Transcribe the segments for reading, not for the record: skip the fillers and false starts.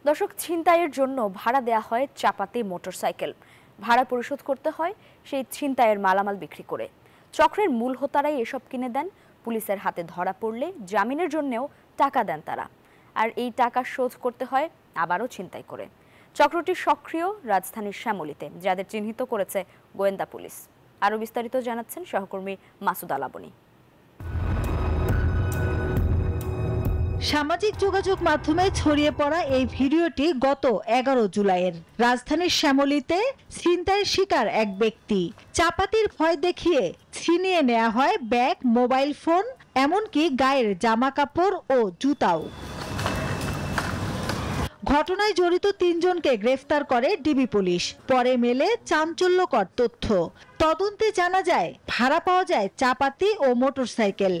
দর্শক, ছিনতাইয়ের জন্য ভাড়া দেয়া হয় চাপাতি মোটরসাইকেল। ভাড়া পরিশোধ করতে হয় সেই ছিনতাইয়ের মালামাল বিক্রি করে। চক্রের মূল হোতারাই এসব কিনে দেন। পুলিশের হাতে ধরা পড়লে জামিনের জন্যও টাকা দেন তারা, আর এই টাকা শোধ করতে হয় আবারও ছিনতাই করে। চক্রটি সক্রিয় রাজধানীর শ্যামলীতে, যাদের চিহ্নিত করেছে গোয়েন্দা পুলিশ। আরও বিস্তারিত জানাচ্ছেন সহকর্মী মাসুদ আলাবনী। সামাজিক যোগাযোগ মাধ্যমে ছড়িয়ে পড়া এই ভিডিওটি গত 11 জুলাইয়ের। রাজধানীর শ্যামলীতে ছিনতাইয়ের শিকার এক ব্যক্তি। চাপাতির ভয় দেখিয়ে ছিনিয়ে নেওয়া হয় ব্যাগ, মোবাইল ফোন, এমনকি গায়ের জামা কাপড় ও জুতাও। ঘটনায় জড়িত 3 জনকে গ্রেফতার করে ডিবি পুলিশ। পরে মেলে চাঞ্চল্যকর তথ্য। তদন্তে জানা যায়, ভাড়া পাওয়া যায় চাপাতি ও মোটরসাইকেল।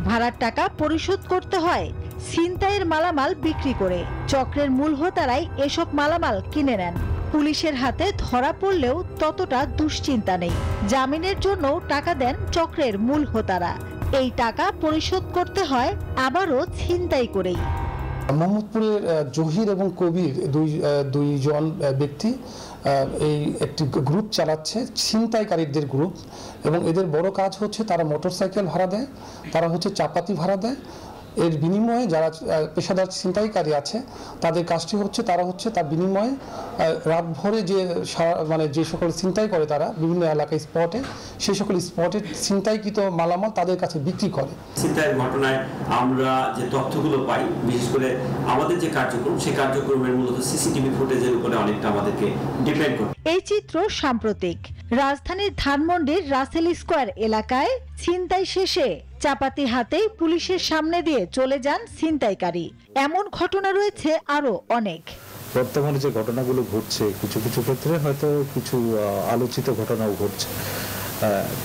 ভাড়ার টাকা পরিশোধ করতে হয় ছিনতাইয়ের মালামাল বিক্রি করে। চক্রের মূল হোতারাই এসব মালামাল কিনে নেন। পুলিশের হাতে ধরা পড়লেও ততটা দুশ্চিন্তা নেই। জামিনের জন্য টাকা দেন চক্রের মূল হোতারা। এই টাকা পরিশোধ করতে হয় আবারও ছিনতাই করেই। মোহাম্মদপুরের জহির এবং কবির দুইজন ব্যক্তি এই একটি গ্রুপ চালাচ্ছে, ছিনতাইকারীদের গ্রুপ, এবং এদের বড় কাজ হচ্ছে তারা মোটরসাইকেল ভাড়া দেয়, তারা হচ্ছে চাপাতি ভাড়া দেয়। এর বিনিময়ে যারা পেশাদার ছিনতাইকারী আছে তাদের কাজটি হচ্ছে তার বিনিময়ে রাত ভরে যে সকল ছিনতাই করে তারা বিভিন্ন এলাকায় স্পটে, সেই সকল স্পটে ছিনতাইকৃত মালামাল তাদের কাছে বিক্রি করে। ছিনতাইয়ের ঘটনায় আমরা যে তথ্যগুলো পাই, বিশেষ করে আমাদের যে কার্যক্রম, সেই কার্যক্রমের মূলত সিসিটিভি ফুটেজের উপরে অনেকটা আমাদেরকে ডিপেন্ড করে। এই চিত্র সাম্প্রতিক। রাজধানীর ধানমন্ডির রাসেল স্কয়ার এলাকায় ছিনতাই শেষে চাপাতি হাতেই পুলিশের সামনে দিয়ে চলে যান ছিনতাইকারী। এমন ঘটনা রয়েছে আরো অনেক। বর্তমানে যে ঘটনাগুলো ঘটছে, কিছু কিছু ক্ষেত্রে হয়তো কিছু আলোচিত ঘটনাও ঘটছে।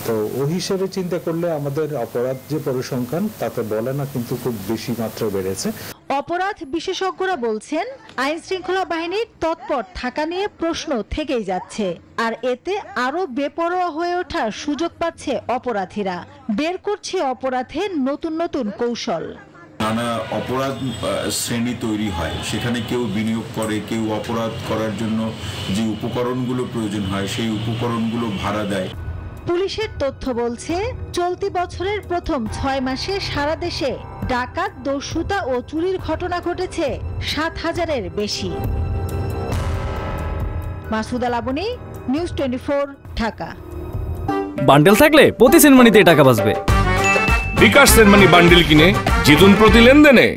তো ওই হিসেবে চিন্তা করলে আমাদের অপরাধ যে পরিসংখ্যান তাতে বলে না, কিন্তু খুব বেশি মাত্রায় বেড়েছে। অপরাধ বিশেষজ্ঞরা বলছেন, আইন শৃঙ্খলা বাহিনীর তৎপর থাকা নিয়ে প্রশ্ন থেকেই যাচ্ছে, আর এতে আরো বেপরোয়া হয়ে ওঠার সুযোগ পাচ্ছে অপরাধীরা। বের করছে অপরাধের নতুন নতুন কৌশল। নানা অপরাধ শ্রেণী তৈরি হয়, সেখানে কেউ বিনিয়োগ করে, কেউ অপরাধ করার জন্য যে উপকরণগুলো প্রয়োজন হয় সেই উপকরণগুলো ভাড়া দেয়। পুলিশের তথ্য বলছে, চলতি বছরের প্রথম 6 মাসে সারা দেশে ডাকাত, দস্যুতা ও চুরির ঘটনা ঘটেছে 7000-এর বেশি। মাসুদ আলাবনী, নিউজ 24, ঢাকা। বান্ডেল থাকলে প্রতি সেনমানিতে টাকা বাঁচবে। বিকাশ সেনমানি বান্ডেল কিনে জিতুন প্রতি লেনদেনে।